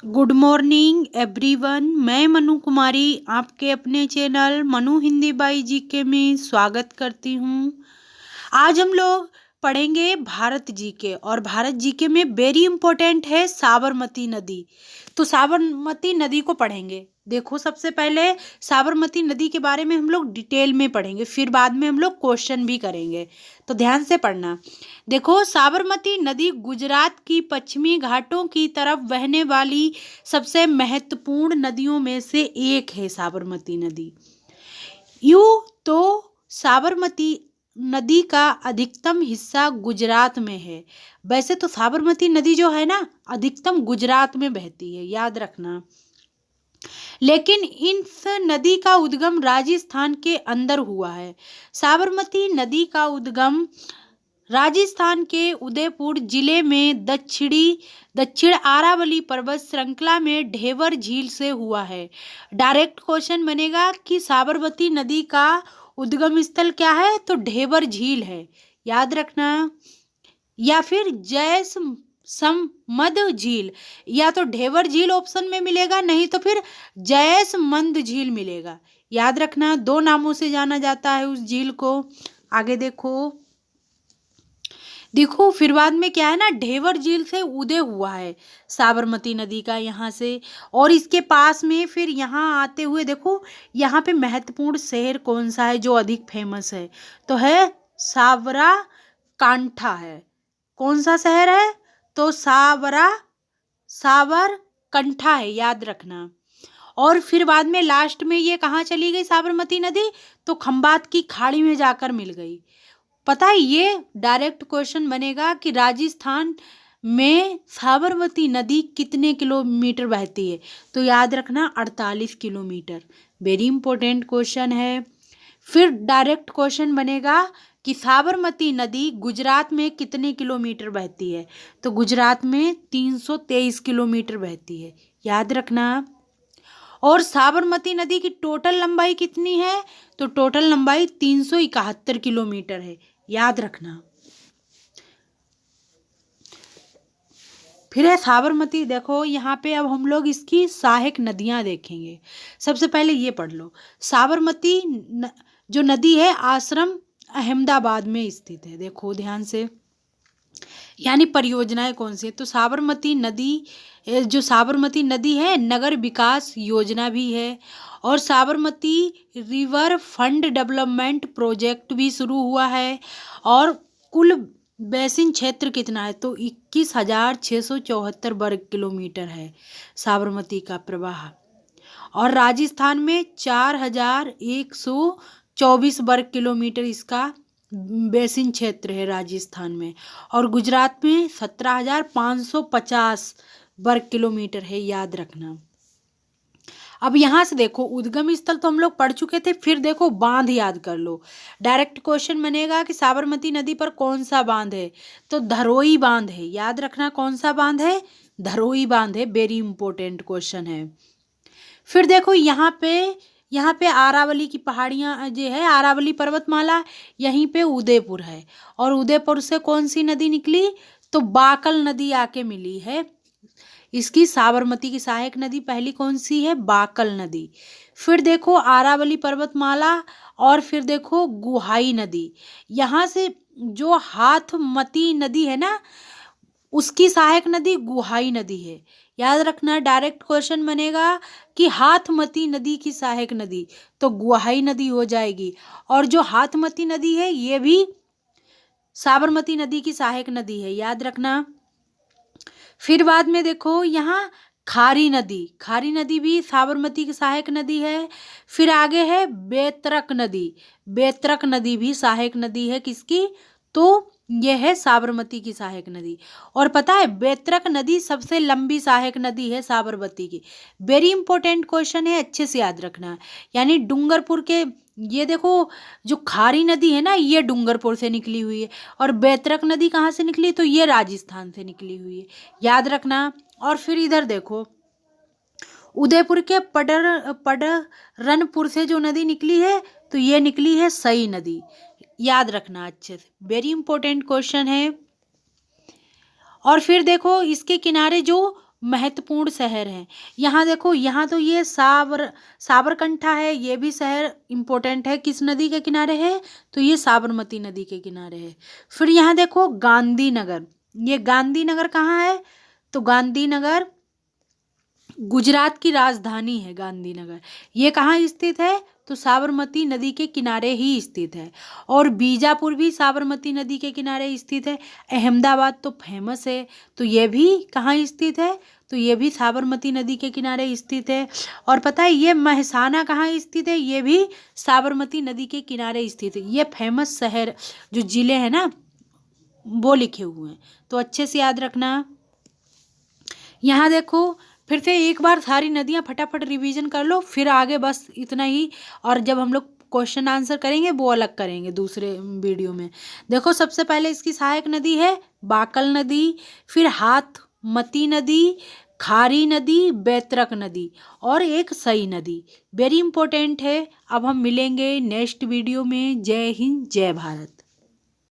Good morning everyone. मैं मनु कुमारी आपके अपने channel Manu Hindi by GK में स्वागत करती हूँ। आज हम लोग पढ़ेंगे भारत जीके, और भारत जीके में वेरी इंपॉर्टेंट है साबरमती नदी। तो साबरमती नदी को पढ़ेंगे। देखो, सबसे पहले साबरमती नदी के बारे में हम लोग डिटेल में पढ़ेंगे, फिर बाद में हम लोग क्वेश्चन भी करेंगे, तो ध्यान से पढ़ना। देखो, साबरमती नदी गुजरात की पश्चिमी घाटों की तरफ बहने वाली सबसे महत्वपूर्ण नदियों में से एक है साबरमती नदी। यूँ तो साबरमती नदी का अधिकतम हिस्सा गुजरात में है। वैसे तो साबरमती नदी जो है ना, अधिकतम गुजरात में बहती है, याद रखना। लेकिन इस नदी का उद्गम राजस्थान के अंदर हुआ है। साबरमती नदी का उद्गम राजस्थान के उदयपुर जिले में दक्षिण अरावली पर्वत श्रृंखला में ढेबर झील से हुआ है। डायरेक्ट क्वेश्चन बनेगा कि साबरमती नदी का उद्गम स्थल क्या है, तो ढेबर झील है, याद रखना। या फिर जयसमंद झील, या तो ढेबर झील ऑप्शन में मिलेगा, नहीं तो फिर जयसमंद झील मिलेगा, याद रखना। दो नामों से जाना जाता है उस झील को। आगे देखो फिर बाद में क्या है ना, ढेबर झील से उदय हुआ है साबरमती नदी का यहाँ से। और इसके पास में फिर यहाँ आते हुए देखो, यहाँ पे महत्वपूर्ण शहर कौन सा है जो अधिक फेमस है, तो है साबरकांठा है। कौन सा शहर है, तो साबरकंठा है, याद रखना। और फिर बाद में लास्ट में ये कहाँ चली गई साबरमती नदी, तो खंबात की खाड़ी में जाकर मिल गई। पता है, ये डायरेक्ट क्वेश्चन बनेगा कि राजस्थान में साबरमती नदी कितने किलोमीटर बहती है, तो याद रखना 48 किलोमीटर। वेरी इंपॉर्टेंट क्वेश्चन है। फिर डायरेक्ट क्वेश्चन बनेगा कि साबरमती नदी गुजरात में कितने किलोमीटर बहती है, तो गुजरात में 323 किलोमीटर बहती है, याद रखना। और साबरमती नदी की टोटल लंबाई कितनी है, तो टोटल लंबाई 371 किलोमीटर है, याद रखना। फिर है साबरमती। देखो यहाँ पे अब हम लोग इसकी सहायक नदियाँ देखेंगे। सबसे पहले ये पढ़ लो, साबरमती जो नदी है आश्रम अहमदाबाद में स्थित है। देखो ध्यान से, यानी परियोजनाएं कौन सी है, तो साबरमती नदी, जो साबरमती नदी है नगर विकास योजना भी है, और Sabarmati river fund development project भी शुरू हुआ है। और कुल बेसिन क्षेत्र कितना है, तो 21,674 वर्ग किलोमीटर है साबरमती का प्रवाह। और राजस्थान में 4,124 वर्ग किलोमीटर इसका बेसिन क्षेत्र है राजस्थान में। और गुजरात में 17,550 वर्ग किलोमीटर है, याद रखना। अब यहाँ से देखो, उद्गम स्थल तो हम लोग पढ़ चुके थे, फिर देखो बांध याद कर लो। डायरेक्ट क्वेश्चन बनेगा कि साबरमती नदी पर कौन सा बांध है, तो धरोई बांध है, याद रखना। कौन सा बांध है, धरोई बांध है। वेरी इंपॉर्टेंट क्वेश्चन है। फिर देखो यहाँ पे अरावली की पहाड़ियाँ जो है, अरावली पर्वतमाला, यहीं पे उदयपुर है। और उदयपुर से कौन सी नदी निकली, तो बाकल नदी आके मिली है। इसकी साबरमती की सहायक नदी पहली कौन सी है, बाकल नदी। फिर देखो अरावली पर्वतमाला, और फिर देखो गुहाई नदी। यहाँ से जो हाथमती नदी है ना, उसकी सहायक नदी गुहाई नदी है, याद रखना। डायरेक्ट क्वेश्चन बनेगा कि हाथमती नदी की सहायक नदी, तो गुहाई नदी हो जाएगी। और जो हाथमती नदी है ये भी साबरमती नदी की सहायक नदी है, याद रखना। फिर बाद में देखो यहाँ खारी नदी भी साबरमती की सहायक नदी है। फिर आगे है बेतरक नदी भी सहायक नदी है, किसकी, तो यह है साबरमती की सहायक नदी। और पता है, बेतरक नदी सबसे लंबी सहायक नदी है साबरमती की। वेरी इंपॉर्टेंट क्वेश्चन है, अच्छे से याद रखना। यानी डूंगरपुर के, ये देखो जो खारी नदी है ना, ये डूंगरपुर से निकली हुई है। और बेतरक नदी कहाँ से निकली, तो ये राजस्थान से निकली हुई है, याद रखना। और फिर इधर देखो, उदयपुर के पडरनपुर से जो नदी निकली है, तो ये निकली है सई नदी, याद रखना अच्छे से। वेरी इंपॉर्टेंट क्वेश्चन है। और फिर देखो इसके किनारे जो महत्वपूर्ण शहर हैं। यहाँ देखो, यहाँ तो ये साबरकंठा है, ये भी शहर इम्पोर्टेंट है, किस नदी के किनारे है, तो ये साबरमती नदी के किनारे है। फिर यहाँ देखो गांधीनगर, ये गांधीनगर कहाँ है, तो गांधीनगर गुजरात की राजधानी है गांधीनगर। ये कहाँ स्थित है, तो साबरमती नदी के किनारे ही स्थित है। और बीजापुर भी साबरमती नदी के किनारे स्थित है। अहमदाबाद तो फेमस है, तो ये भी कहाँ स्थित है, तो ये भी साबरमती नदी के किनारे स्थित है। और पता है ये महसाना कहाँ स्थित है, ये भी साबरमती नदी के किनारे स्थित है। ये फेमस शहर जो जिले हैं ना वो लिखे हुए हैं, तो अच्छे से याद रखना। यहाँ देखो फिर से एक बार सारी नदियाँ फटाफट रिवीजन कर लो, फिर आगे बस इतना ही। और जब हम लोग क्वेश्चन आंसर करेंगे वो अलग करेंगे दूसरे वीडियो में। देखो सबसे पहले इसकी सहायक नदी है बाकल नदी, फिर हाथमती नदी, खारी नदी, बैतरक नदी और एक सई नदी। वेरी इंपॉर्टेंट है। अब हम मिलेंगे नेक्स्ट वीडियो में। जय हिंद, जय भारत।